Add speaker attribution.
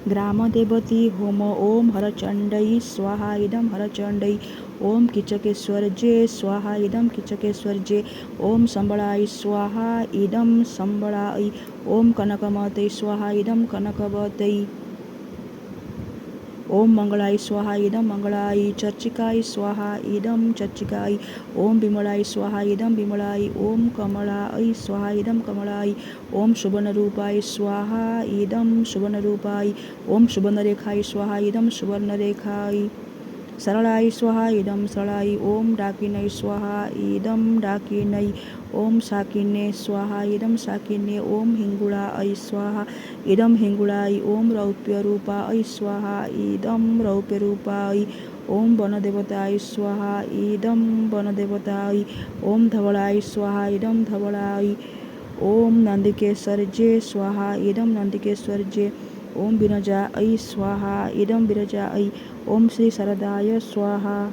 Speaker 1: ग्रामदेवती home ओम हरचंडै स्वाहा इदं हरचंडै ओम कीचकेश्वर्जे स्वाहा इदं कीचकेश्वर्जे ओम संबळाय स्वाहा इदं संबळाय ओम कनकमतै स्वाहा इदं कनकवतै ओम मंगलाय स्वाहा इदं मंगलाय चर्चिकाय स्वाहा इदं चर्चिकाय ओम विमलाय स्वाहा इदं विमलाय ओम कमलाय स्वाहा इदं कमलाय ओम सुवर्णरूपाय स्वाहा इदं सुवर्णरूपाय ओम सुवर्णरेखाय स्वाहा इदं सुवर्णरेखाय सरलाय स्वाहा इदं सरलाय ओम डाकिन्यै स्वाहा इदं डाकिन्यै ओम साकिन्ये स्वाहा इदं साकिन्ये ओम हिंगुळाय स्वाहा इदं हिंगुळाय ओम रौप्यरूपाय स्वाहा इदं रौप्यरूपाय ओम वनदेवताय स्वाहा इदं वनदेवताय ओम धवलाय स्वाहा इदं धवलाय ओम नंदिकेश्वर्जे स्वाहा इदं नंदिकेश्वर्जे ओम विरजाय स्वाहा इदं विरजाय ओम श्री शारदाय स्वाहा।